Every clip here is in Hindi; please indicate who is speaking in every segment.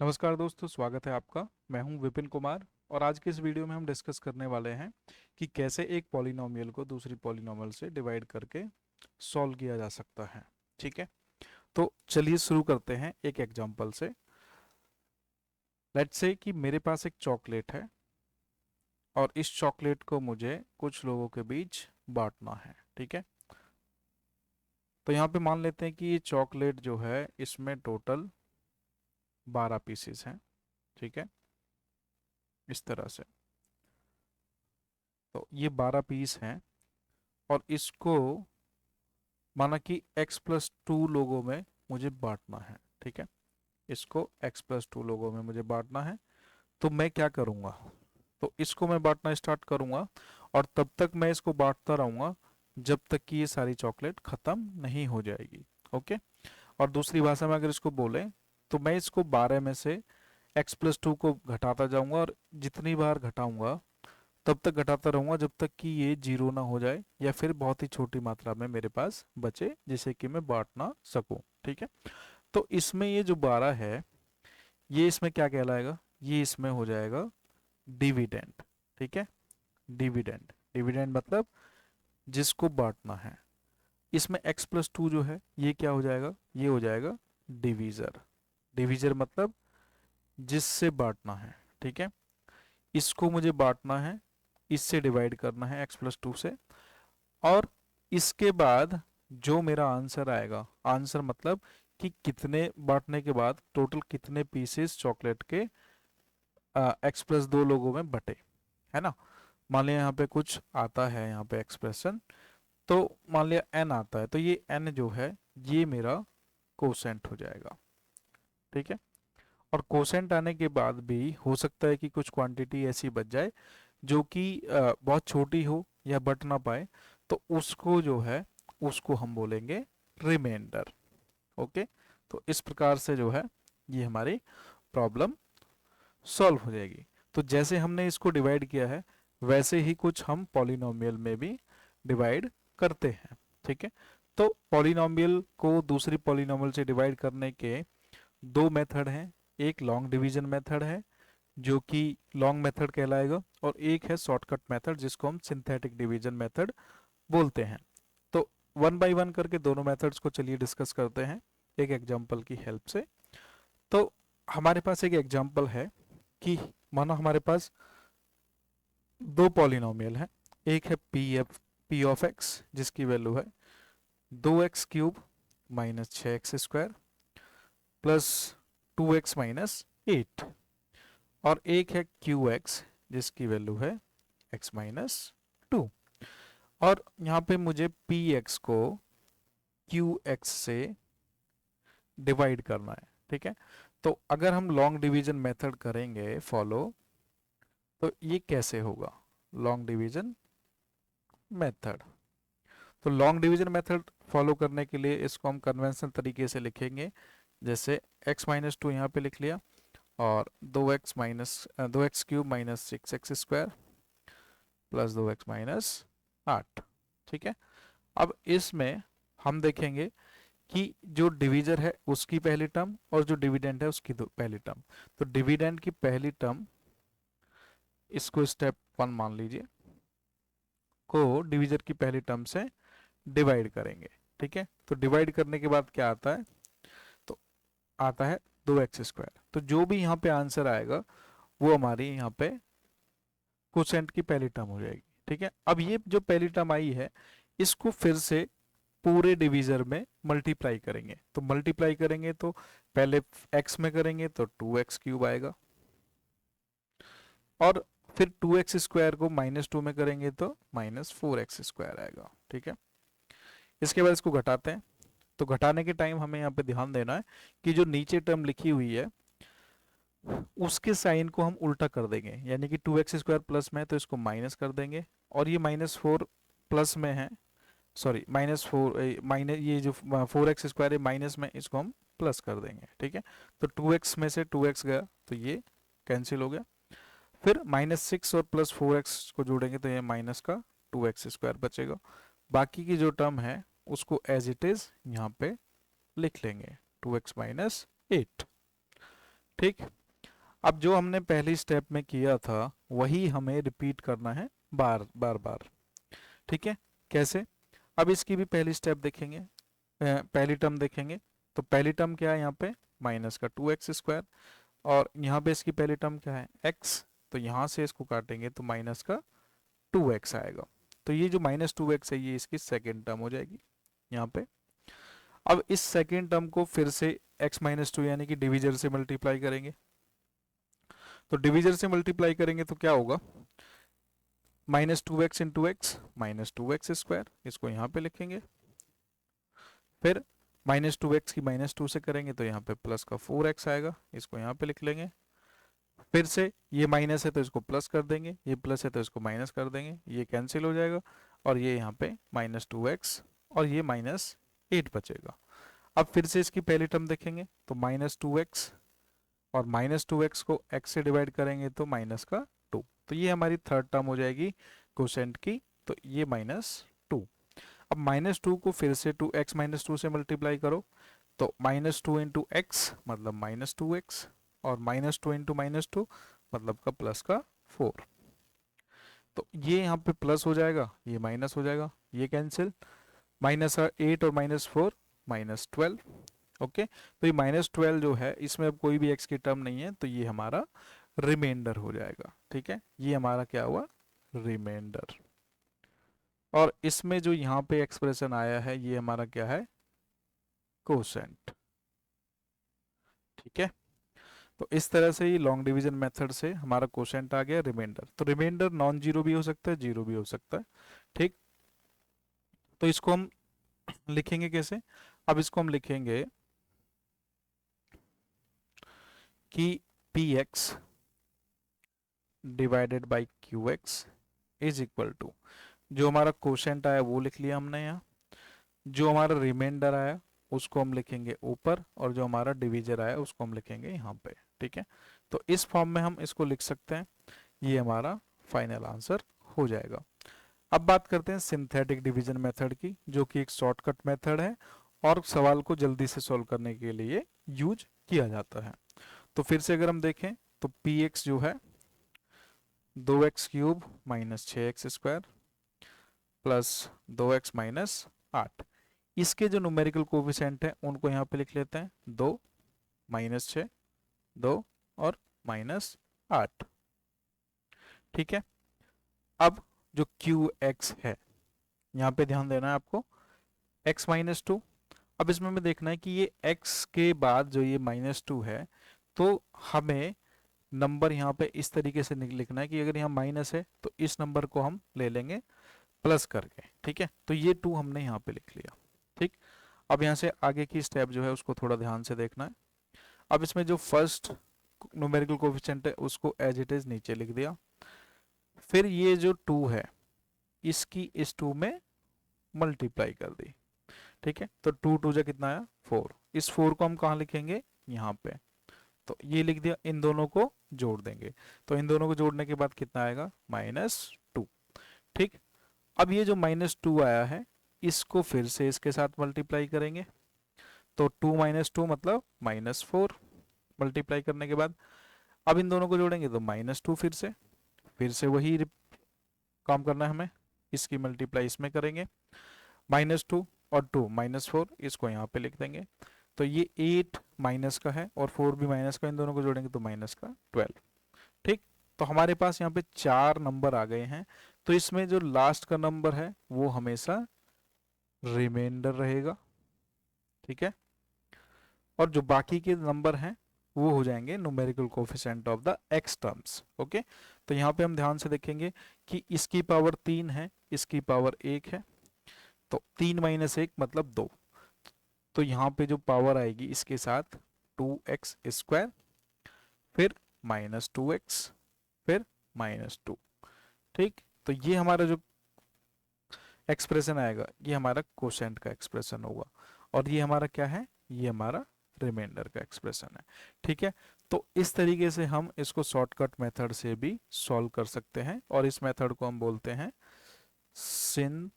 Speaker 1: नमस्कार दोस्तों, स्वागत है आपका। मैं हूं विपिन कुमार और आज के इस वीडियो में हम डिस्कस करने वाले हैं कि कैसे एक पॉलिनोमियल को दूसरी पॉलिनोमियल से डिवाइड करके सॉल्व किया जा सकता है। ठीक है, तो चलिए शुरू करते हैं एक एग्जांपल से। लेट्स से कि मेरे पास एक चॉकलेट है और इस चॉकलेट को मुझे कुछ लोगों के बीच बांटना है। ठीक है, तो यहाँ पे मान लेते हैं कि ये चॉकलेट जो है इसमें टोटल 12 पीसेस हैं। ठीक है, इस तरह से। तो ये 12 पीस हैं और इसको माना कि x+2 लोगों में मुझे बांटना है। ठीक है, इसको x+2 लोगों में मुझे बांटना है। तो मैं क्या करूँगा, तो इसको मैं बांटना स्टार्ट करूँगा और तब तक मैं इसको बांटता रहूँगा जब तक कि ये सारी चॉकलेट ख़त्म नहीं हो जाएगी। ओके, और दूसरी भाषा में अगर इसको बोलें तो मैं इसको 12 में से x+2 को घटाता जाऊँगा और जितनी बार घटाऊँगा तब तक घटाता रहूंगा जब तक कि ये जीरो ना हो जाए या फिर बहुत ही छोटी मात्रा में मेरे पास बचे जिसे कि मैं बांट ना सकूं। ठीक है, तो इसमें ये जो 12 है ये इसमें क्या कहलाएगा, ये इसमें हो जाएगा डिविडेंड। ठीक है, डिविडेंड, डिविडेंड मतलब जिसको बांटना है। इसमें x+2 जो है ये क्या हो जाएगा, ये हो जाएगा डिवीजर। डिवीजर मतलब जिससे बांटना है। ठीक है, इसको मुझे बांटना है, इससे डिवाइड करना है x+2 से। और इसके बाद जो मेरा आंसर आएगा, आंसर मतलब कि कितने बांटने के बाद टोटल कितने पीसेस चॉकलेट के x+2 लोगों में बटे, है ना। मान लिया यहाँ पे कुछ आता है, यहाँ पे एक्सप्रेशन, तो मान लिया n आता है, तो ये n जो है ये मेरा कोसेंट हो जाएगा। ठीक है, और कोसेंट आने के बाद भी हो सकता है कि कुछ क्वांटिटी ऐसी बच जाए जो कि बहुत छोटी हो या बट ना पाए, तो उसको जो है उसको हम बोलेंगे रिमाइंडर। ओके, तो इस प्रकार से जो है ये हमारी प्रॉब्लम सॉल्व हो जाएगी। तो जैसे हमने इसको डिवाइड किया है वैसे ही कुछ हम पॉलिनोमियल में भी डिवाइड करते हैं। ठीक है, तो पॉलिनोमियल को दूसरी पॉलिनोमियल से डिवाइड करने के दो मेथड हैं। एक लॉन्ग डिवीजन मेथड है जो कि लॉन्ग मेथड कहलाएगा, और एक है शॉर्टकट मेथड जिसको हम सिंथेटिक डिवीजन मेथड बोलते हैं। तो वन बाय वन करके दोनों मेथड्स को चलिए डिस्कस करते हैं एक एग्जांपल की हेल्प से। तो हमारे पास एक एग्जांपल है कि मानो हमारे पास दो पॉलिनोमियल है। एक है पी ऑफ एक्स जिसकी वैल्यू है 2x³ minus 6x² plus 2x minus 8, और एक है क्यू एक्स जिसकी वैल्यू है x माइनस 2। और यहाँ पे मुझे पी एक्स को क्यू एक्स से डिवाइड करना है। ठीक है, तो अगर हम लॉन्ग डिवीजन मेथड करेंगे फॉलो, तो ये कैसे होगा लॉन्ग डिवीजन मेथड। तो लॉन्ग डिवीजन मेथड फॉलो करने के लिए इसको हम कन्वेंशनल तरीके से लिखेंगे। जैसे x-2 यहाँ पे लिख लिया और 2x³ minus 6x² plus 2x minus 8। ठीक है, अब इसमें हम देखेंगे कि जो डिवीजर है उसकी पहली टर्म और जो डिविडेंड है उसकी पहली टर्म। तो डिविडेंड की पहली टर्म, इसको स्टेप 1 मान लीजिए, को डिवीजर की पहली टर्म से डिवाइड करेंगे। ठीक है, तो डिवाइड करने के बाद क्या आता है, तो आता है 2x²। तो जो भी यहाँ पे आंसर आएगा वो हमारी यहाँ पे कोसेंट की पहली टर्म हो जाएगी। ठीक है, अब ये जो पहली टर्म आई है इसको फिर से पूरे डिवीजर में मल्टीप्लाई करेंगे। तो मल्टीप्लाई करेंगे तो पहले x में करेंगे तो 2x³ आएगा, और फिर 2x² को -2 में करेंगे तो -4x² आएगा। ठीक है, इसके बाद इसको घटाते हैं। तो घटाने के टाइम हमें यहाँ पे ध्यान देना है कि जो नीचे टर्म लिखी हुई है उसके साइन को हम उल्टा कर देंगे, यानी कि 2x² प्लस में है तो इसको माइनस कर देंगे, और ये -4 प्लस में है, सॉरी -4 माइनस, ये जो 4x² है माइनस में, इसको हम प्लस कर देंगे। ठीक है, तो 2x में से 2x गया तो ये कैंसिल हो गया, फिर -6 और प्लस 4x को जोड़ेंगे तो ये माइनस का 2x² बचेगा। बाकी की जो टर्म है उसको एज इट इज यहाँ पे लिख लेंगे 2x माइनस 8। ठीक, अब जो हमने पहली स्टेप में किया था वही हमें रिपीट करना है बार बार बार। ठीक है, कैसे? अब इसकी भी पहली स्टेप देखेंगे, पहली टर्म देखेंगे। तो पहली टर्म क्या है यहाँ पे? माइनस का 2x²। और यहाँ पे इसकी पहली टर्म क्या है? x। तो यहाँ से इसको काटेंगे तो माइनस का 2x आएगा। तो ये जो -2x है ये इसकी सेकेंड टर्म हो जाएगी यहाँ पे। अब इस सेकेंड टर्म को फिर से x-2 यानी कि डिविजर से मल्टीप्लाई करेंगे। तो डिविजर से मल्टीप्लाई करेंगे तो क्या होगा? -2x इंटू एक्स -2x², इसको यहाँ पे लिखेंगे। फिर -2x की -2 से करेंगे तो यहाँ पे प्लस का 4x आएगा, इसको यहाँ पे लिख लेंगे। फिर से ये माइनस है तो इसको प्लस कर देंगे, ये प्लस है तो इसको माइनस कर देंगे, ये कैंसिल हो जाएगा और ये यहाँ पे -2x और ये -8 बचेगा। अब फिर से इसकी पहली टर्म देखेंगे तो -2x और -2x को x से डिवाइड करेंगे तो माइनस का 2। तो ये हमारी थर्ड टर्म हो जाएगी कोसेंट की, तो ये -2। अब -2 को फिर से 2x-2 से मल्टीप्लाई करो तो -2 इंटू एक्स मतलब -2x और -2 इंटू -2 मतलब का प्लस का 4। तो ये यहाँ पे प्लस हो जाएगा, ये माइनस हो जाएगा, ये कैंसिल, -8 और -4 -12। ओके, तो ये -12 जो है इसमें अब कोई भी x की टर्म नहीं है तो ये हमारा रिमाइंडर हो जाएगा। ठीक है, ये हमारा क्या हुआ? रिमाइंडर। और इसमें जो यहाँ पे एक्सप्रेशन आया है ये हमारा क्या है? कोसेंट। ठीक है, तो इस तरह से ये लॉन्ग डिवीजन मेथड से हमारा कोसेंट आ गया रिमाइंडर। तो रिमाइंडर नॉन जीरो भी हो सकता है, जीरो भी हो सकता है। ठीक, तो इसको हम लिखेंगे कैसे? अब इसको हम लिखेंगे कि px divided by qx is equal to, जो हमारा कोशेंट आया वो लिख लिया हमने यहाँ, जो हमारा रिमाइंडर आया उसको हम लिखेंगे ऊपर और जो हमारा डिवीजर आया उसको हम लिखेंगे यहाँ पे। ठीक है, तो इस फॉर्म में हम इसको लिख सकते हैं, ये हमारा फाइनल आंसर हो जाएगा। अब बात करते हैं सिंथेटिक डिवीजन मेथड की, जो कि एक शॉर्टकट मेथड है और सवाल को जल्दी से सॉल्व करने के लिए यूज किया जाता है। तो फिर से अगर हम देखें तो px जो है 2x³ minus 6x² plus 2x minus 8। इसके जो न्यूमेरिकल कोफिशिएंट है उनको यहाँ पे लिख लेते हैं, 2 -6 2 और -8। ठीक है, अब जो qx है यहाँ पे ध्यान देना है आपको, x-2। अब इसमें हमें देखना है कि ये x के बाद जो ये -2 है तो हमें नंबर यहाँ पे इस तरीके से लिखना है कि अगर यहाँ माइनस है तो इस नंबर को हम ले लेंगे प्लस करके। ठीक है, तो ये 2 हमने यहाँ पे लिख लिया। ठीक, अब यहाँ से आगे की स्टेप जो है उसको थोड़ा ध्यान से देखना है। अब इसमें जो फर्स्ट न्यूमेरिकल कोफिशिएंट है उसको एज इट इज नीचे लिख दिया। फिर ये जो 2 है इसकी इस 2 में मल्टीप्लाई कर दी। ठीक है, तो 2 2 जा कितना आया? 4। इस 4 को हम कहाँ लिखेंगे? यहाँ पे। तो ये लिख दिया, इन दोनों को जोड़ देंगे तो इन दोनों को जोड़ने के बाद कितना आएगा? -2। ठीक, अब ये जो -2 आया है इसको फिर से इसके साथ मल्टीप्लाई करेंगे तो 2 -2 मतलब -4 मल्टीप्लाई करने के बाद अब इन दोनों को जोड़ेंगे तो -2 फिर से वही काम करना है हमें, इसकी मल्टीप्लाई इसमें करेंगे, -2 और 2 -4 इसको यहाँ पे लिख देंगे। तो ये 8 माइनस का है और 4 भी माइनस का, इन दोनों को जोड़ेंगे तो -12। ठीक, तो हमारे पास यहाँ पे 4 नंबर आ गए हैं। तो इसमें जो लास्ट का नंबर है वो हमेशा रिमाइंडर रहेगा। ठीक है, और जो बाकी के नंबर हैं वो हो जाएंगे numerical coefficient of the x terms. Okay, तो यहाँ पे हम ध्यान से देखेंगे कि इसकी पावर 3 है, इसकी पावर 1 है, तो 3 - 1 मतलब 2। तो यहाँ पे जो पावर आएगी इसके साथ 2x², फिर -2x, फिर -2। ठीक, तो ये हमारा जो एक्सप्रेशन आएगा ये हमारा कोशेंट का एक्सप्रेशन होगा और ये हमारा क्या है? ये हमारा रिमाइंडर का एक्सप्रेशन है। ठीक है, तो इस तरीके से हम इसको शॉर्टकट मेथड से भी सॉल्व कर सकते हैं और इस मेथड को हम बोलते हैं सिंथेटिक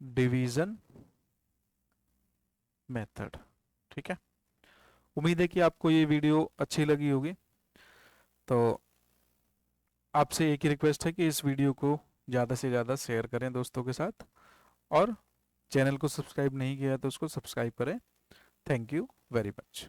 Speaker 1: डिवीजन मेथड। ठीक है, उम्मीद है कि आपको ये वीडियो अच्छी लगी होगी। तो आपसे एक ही रिक्वेस्ट है कि इस वीडियो को ज़्यादा से ज़्यादा शेयर करें दोस्तों के साथ, और चैनल को सब्सक्राइब नहीं किया तो उसको सब्सक्राइब करें। Thank you very much.